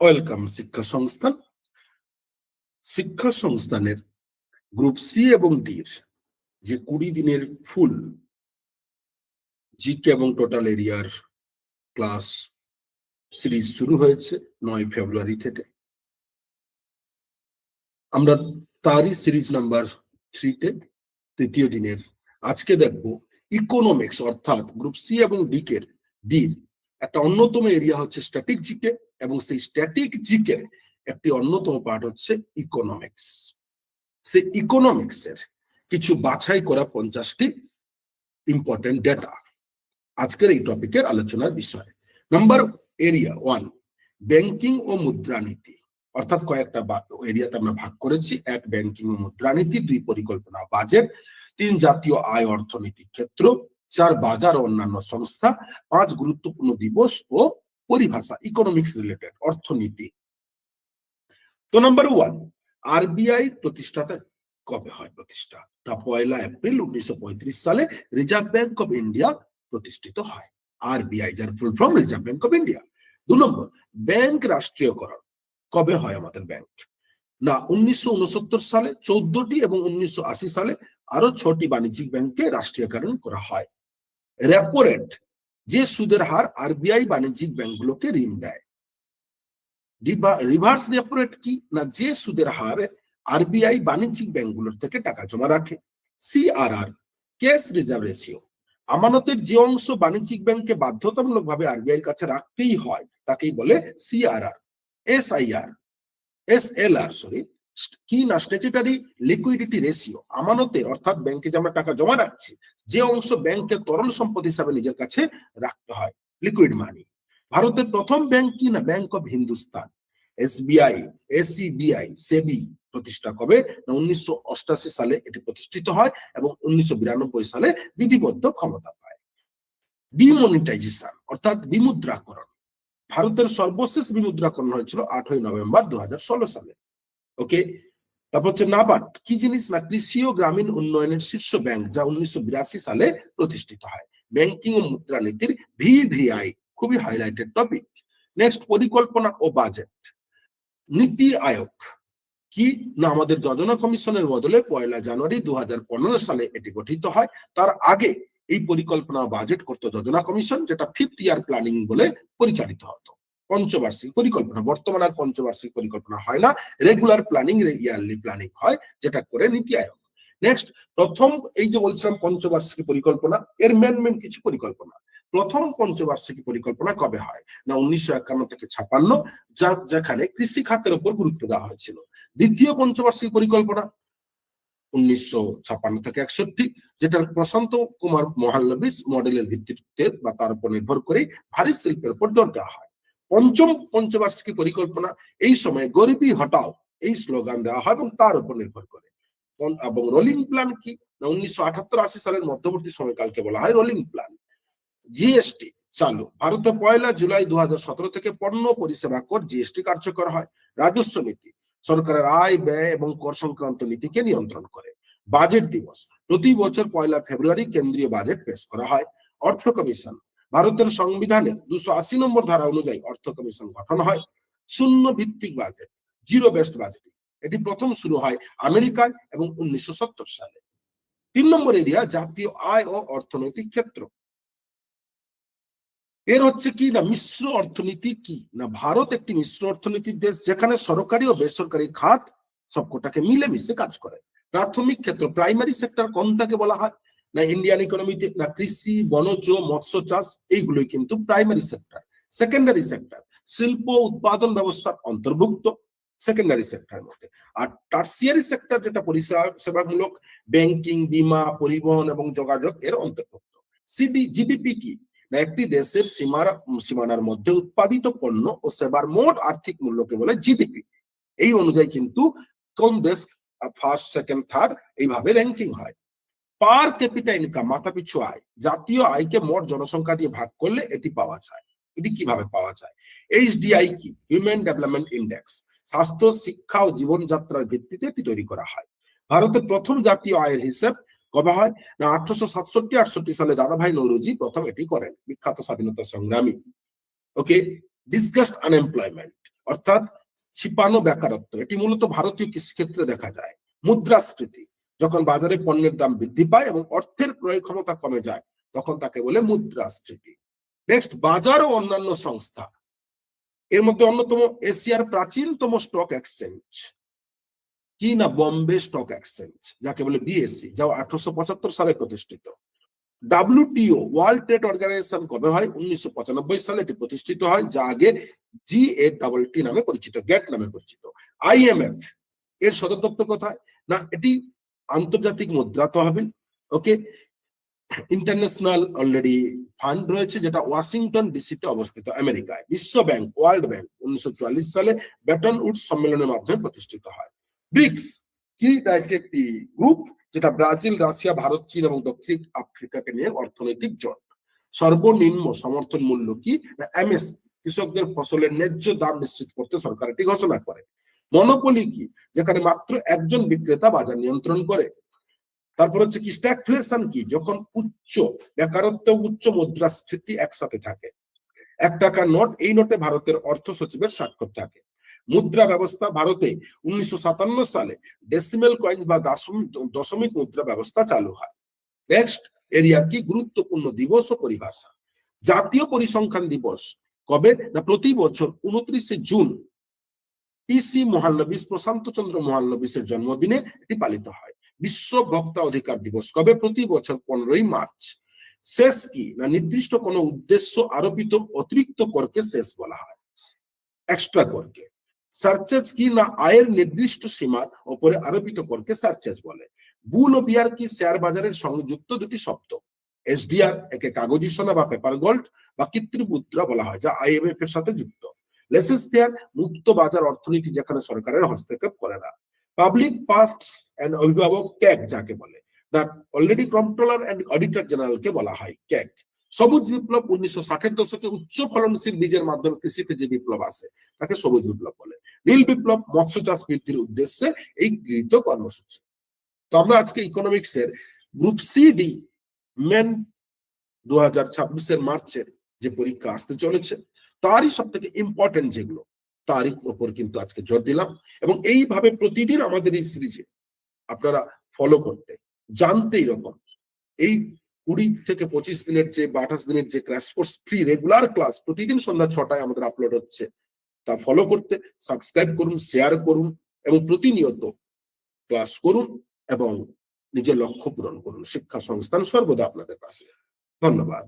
Welcome শিক্ষা সংস্থান। শিক্ষা সংস্থানের গ্রুপ সি এবং ডির যে 20 দিনের ফুল জিকে এবং টোটাল এরিয়ার ক্লাস সিরিজ শুরু হয়েছে 9 ফেব্রুয়ারি থেকে। আমরা তারই সিরিজ নাম্বার 3-তে তৃতীয় দিনের আজকে দেখব ইকোনমিক্স, অর্থাৎ গ্রুপ সি এবং ডির একটা অন্যতম এরিয়া হচ্ছে স্ট্যাটিক জিকে, এবং সেই স্ট্যাটিক জিকের একটি অন্যতম পার্ট হচ্ছে ইকোনমিক্স। সেই ইকোনমিক্সের কিছু বাছাই করা 50টি ইম্পর্টেন্ট ডেটা আজকের এই টপিকের আলোচনার বিষয়। নাম্বার এরিয়া 1, ব্যাংকিং ও মুদ্রানীতি, অর্থাৎ কয়েকটা এরিয়াতে আমরা ভাগ করেছি। 1, ব্যাংকিং ও মুদ্রানীতি। 2, পরিকল্পনা বাজেট। 3, জাতীয় আয় অর্থনীতি ক্ষেত্র। 4, বাজার ও অন্যান্য সংস্থা। 5, গুরুত্বপূর্ণ দিবস ও পরিভাষা, ইকোনমিক্স রিলেটেড, অর্থনীতি। তো নাম্বার 1, আরবিআই প্রতিষ্ঠাতা কবে হয়? প্রতিষ্ঠা 1 এপ্রিল 1935 সালে রিজার্ভ ব্যাংক অফ ইন্ডিয়া প্রতিষ্ঠিত হয়। আরবিআই, যার full form reserve bank of India. 2 নম্বর, ব্যাংক রাষ্ট্রীয়করণ কবে হয় আমাদের ব্যাংক? না 1969 সালে 14টি, এবং 1980 সালে আরো 6টি বাণিজ্যিক ব্যাংকে রাষ্ট্রীয়করণ করা হয়। রেপো রেট, যে সুদের হার আরবিআই বাণিজ্যিক ব্যাংকগুলোকে ঋণ দেয়। রিভার্স রেপো রেট কি? না যে সুদের হার আরবিআই বাণিজ্যিক ব্যাংকগুলোর থেকে টাকা জমা রাখে। সিআরআর, ক্যাশ রিজার্ভ রেশিও, আমানতের যে অংশ বাণিজ্যিক ব্যাংকে বাধ্যতামূলকভাবে আরবিআই এর কাছে রাখতেই হয় তাকেই বলে সিআরআর। এসএলআর কি? না স্ট্যাচুটরি লিকুইডিটি রেশিও, আমানতের অর্থাৎ ব্যাংকে যে আমরা টাকা জমা রাখছি যে অংশ ব্যাংকে তরল সম্পদ হিসাবে নিজের কাছে রাখতে হয়, লিকুইড মানি। ভারতের প্রথম ব্যাংক কি? না ব্যাংক অফ হিন্দুস্তান। এসবিআই, এসিবিআই, সেবি প্রতিষ্ঠা কবে? না 1988 সালে এটি প্রতিষ্ঠিত হয়, এবং 1992 সালে বিধিবদ্ধ ক্ষমতা পায়। ডিমনিটাইজেশন অর্থাৎ বিমুদ্রাকরণ, ভারতের সর্বশেষ বিমুদ্রাকরণ হয়েছিল 8ই নভেম্বর 2016 সালে। ওকে, তারপর হচ্ছে নাবার্ড, কি জিনিস? না কৃষি ও গ্রামীণ উন্নয়নের শীর্ষ ব্যাংক, যা 1982 সালে প্রতিষ্ঠিত হয়। ব্যাংকিং ও মুদ্রানীতির ভিভিআই, খুবই হাইলাইটেড টপিক। নেক্সট, পরিকল্পনা ও বাজেট। নীতি আয়োগ কি? না আমাদের যোজনা কমিশনের বদলে 1 জানুয়ারি 2015 সালে এটি গঠিত হয়। তার আগে এই পরিকল্পনা বাজেট করত যোজনা কমিশন, যেটা 5th ইয়ার প্ল্যানিং বলে পরিচালিত হতো। পঞ্চবার্ষিক পরিকল্পনা, বর্তমানে আর পঞ্চবার্ষিক পরিকল্পনা হয় না, রেগুলার প্ল্যানিং, ইয়ারলি প্ল্যানিং হয়, যেটা করে নীতি আয়োগ। নেক্সট, প্রথম এই যে বলছিলাম পঞ্চবার্ষিক পরিকল্পনা, এর মেন কিছু পরিকল্পনা। প্রথম পঞ্চবার্ষিকী পরিকল্পনা কবে হয়? না 1951 থেকে 56, যেখানে কৃষি খাতের উপর গুরুত্ব দেওয়া হয়েছিল। দ্বিতীয় পঞ্চবার্ষিক পরিকল্পনা 1956 থেকে 61, যেটা প্রশান্ত কুমার মহালনবিস মডেলের ভিত্তিতে বা তার উপর নির্ভর করে ভারী শিল্পের উপর জোর দেওয়া হয়। পঞ্চম পঞ্চবার্ষিকী পরিকল্পনা, এই সময় গরিবি হটাও এই স্লোগান দেওয়া হয়, এবং তার উপর নির্ভর করে। এবং রোলিং প্ল্যান কি? না 1978-80 সালের মধ্যবর্তী সময়কালকে বলা হয় রোলিং প্ল্যান। জিএসটি চালু, ভারতে 1 জুলাই 2017 থেকে পণ্য পরিষেবা কর জিএসটি কার্যকর হয়। রাজস্ব নীতি, সরকারের আয় ব্যয় এবং কর সংক্রান্ত নীতিকে নিয়ন্ত্রণ করে। বাজেট দিবস, প্রতি বছর 1 ফেব্রুয়ারি কেন্দ্রীয় বাজেট পেশ করা হয়। অর্থ কমিশন, ভারতের সংবিধানের 280 নম্বর ধারা অনুযায়ী অর্থ কমিশন গঠন হয়। শূন্য ভিত্তিক বাজেট, জিরো বেসড বাজেটিং, এটি প্রথম শুরু হয় আমেরিকায় এবং 1970 সালে। 3 নম্বর এরিয়া, জাতীয় আয় ও অর্থনৈতিক ক্ষেত্র। এর হচ্ছে কি? না মিশ্র অর্থনীতি কি? না ভারত একটি মিশ্র অর্থনীতির দেশ, যেখানে সরকারি ও বেসরকারি খাত সবকটাকে মিলেমিশে কাজ করে। প্রাথমিক ক্ষেত্র, প্রাইমারি সেক্টর কোনটাকে বলা হয়? না ইন্ডিয়ান ইকোনমিতে না কৃষি, বনজ, মৎস্য চাষ, এইগুলোই কিন্তু প্রাইমারি সেক্টর। সেকেন্ডারি সেক্টর, শিল্প উৎপাদন ব্যবস্থার অন্তর্ভুক্ত সেকেন্ডারি সেক্টরের মধ্যে। আর টার্সিয়ারি সেক্টর, যেটা পরিষেবামূলক, ব্যাংকিং, বীমা, পরিবহন এবং যোগাযোগ এর অন্তর্ভুক্ত। জিডিপি কি? না একটি দেশের সীমানার মধ্যে উৎপাদিত পণ্য ও সেবার মোট আর্থিক মূল্যকে বলে জিডিপি। এই অনুযায়ী কিন্তু কোন দেশ ফার্স্ট, সেকেন্ড, থার্ড এইভাবে র্যাঙ্কিং হয়। পার ক্যাপিটা ইনকাম, মাথাপিছু আয়, জাতীয় আয়কে মোট জনসংখ্যা দিয়ে ভাগ করলে এটি পাওয়া যায়। এটি কিভাবে পাওয়া যায়? এইচডিআই কি? হিউম্যান ডেভেলপমেন্ট ইন্ডেক্স, স্বাস্থ্য, শিক্ষা ও জীবনযাত্রার ভিত্তিতে এটি তৈরি করা হয়। ভারতের প্রথম জাতীয় আয়ের হিসেব কবে হয়? না 1867-68 সালে দাদাভাই নৌরোজি প্রথম এটি করেন, বিখ্যাত স্বাধীনতা সংগ্রামী। ওকে, ডিসকাসড আনএমপ্লয়মেন্ট, অর্থাৎ ছিপানো বেকারত্ব, এটি মূলত ভারতীয় কৃষিক্ষেত্রে দেখা যায়। মুদ্রাস্ফীতি, যখন বাজারে পণ্যের দাম বৃদ্ধি পায় এবং অর্থের ক্রয় ক্ষমতা কমে যায় তখন তাকে বলে মুদ্রাস্ফীতি। নেক্সট, বাজার ও অন্যান্য সংস্থা। এর মধ্যে অন্যতম এশিয়ার প্রাচীনতম স্টক এক্সচেঞ্জ কি না বম্বে স্টক এক্সচেঞ্জ, যাকে বলে বিএসসি, যা 1875 সালে প্রতিষ্ঠিত। WTO ওয়ার্ল্ড ট্রেড অর্গানাইজেশন কবে হয়? 1995 সালে এটি প্রতিষ্ঠিত হয়, যা আগে GATT নামে পরিচিত, গ্যাট নামে পরিচিত। IMF এর সদর দপ্তর কোথায়? না, এটি আন্তর্জাতিক মুদ্রা তহবিল, ওকে। ইন্টারন্যাশনাল অলরেডি ফান্ড রয়েছে, যেটা ওয়াশিংটন ডিসিতে অবস্থিত আমেরিকায়। বিশ্ব ব্যাংক, ওয়ার্ল্ড ব্যাংক 1944 সালে ব্যাটন উডস সম্মেলনের মাধ্যমে প্রতিষ্ঠিত হয়। ব্রিক্স কি? একটি গ্রুপ যেটা ব্রাজিল, রাশিয়া, ভারত, চীন এবং দক্ষিণ আফ্রিকাকে নিয়ে অর্থনৈতিক জোট। সর্বনিম্ন সমর্থন মূল্য কি? MSP, কৃষকদের ফসলের ন্যায্য দাম নিশ্চিত করতে সরকার এটি ঘোষণা করে। মনোপলি কি? যেখানে মাত্র একজন বিক্রেতা বাজার নিয়ন্ত্রণ করে। তারপর হচ্ছে কি স্ট্যাগফ্লেশন কি? যখন উচ্চ বেকারত্ব, উচ্চ মুদ্রাস্ফীতি একসাথে থাকে। 1 টাকার নোট, এই নোটে ভারতের অর্থ সচিবের স্বাক্ষর থাকে। মুদ্রা ব্যবস্থা, ভারতে 1957 সালে ডেসিমেল কয়েন বা দশমিক মুদ্রা ব্যবস্থা চালু হয়। নেক্সট এরিয়া কি? গুরুত্বপূর্ণ দিবস ও পরিভাষা। জাতীয় পরিসংখ্যান দিবস কবে? না প্রতি বছর 29শে জুন PC মহালনবিশ, প্রশান্ত চন্দ্র মহালনবিশের জন্মদিনে এটি পালিত হয়। বিশ্ব ভোক্তা অধিকার দিবস কবে? প্রতি বছর 15ই মার্চ। সেস কি? না নির্দিষ্ট কোনো উদ্দেশ্য আরোপিত অতিরিক্ত করকে সেস বলা হয়, এক্সট্রা করকে। সারচার্জ কি? না আয়ের নির্দিষ্ট সীমার উপরে আরোপিত করকে সারচার্জ বলে। বুল ও বিয়ার কি? শেয়ার বাজারের সংযুক্ত দুটি শব্দ। SDR একে কাগজি সোনা বা পেপার গোল্ড বা কৃত্রিম মুদ্রা বলা হয়, যা IMF এর সাথে যুক্ত। লেসেস ফেয়ার মুক্ত বাজার অর্থনীতি, যেখানে সরকারের হস্তক্ষেপ করে না। পাবলিক পাস্টস এন্ড অভিভাবক ক্যাগ যাকে বলে, না অলরেডি কন্ট্রোলার এন্ড অডিটর জেনারেলকে বলা হয় ক্যাগ। সবুজ বিপ্লব 1960-এর দশকে উচ্চ ফলনশীল বীজের মাধ্যমে কৃষিতে যে বিপ্লব আসে তাকে সবুজ বিপ্লব বলে। নীল বিপ্লব মৎস্য চাষ বৃদ্ধির উদ্দেশ্যে এই গৃহীত কর্মসূচি। তো আমরা আজকে ইকোনমিক্সের গ্রুপ CD মেন 2026 মার্চের যে পরীক্ষা আসতে চলেছে তারই সব থেকে ইম্পর্টেন্ট যেগুলো, তারই উপর কিন্তু আজকে জোর দিলাম। এবং এইভাবে প্রতিদিন আমাদের এই সিরিজে আপনারা ফলো করতে, জানতে এরকম এই 20 থেকে 25 দিনের যে 28 দিনের যে crash course free regular class প্রতিদিন সন্ধ্যা 6টায় আমাদের আপলোড হচ্ছে, তা ফলো করতে সাবস্ক্রাইব করুন, শেয়ার করুন এবং প্রতিনিয়ত ক্লাস করুন এবং নিজের লক্ষ্য পূরণ করুন। শিক্ষা সংস্থান সর্বদা আপনাদের পাশে। ধন্যবাদ।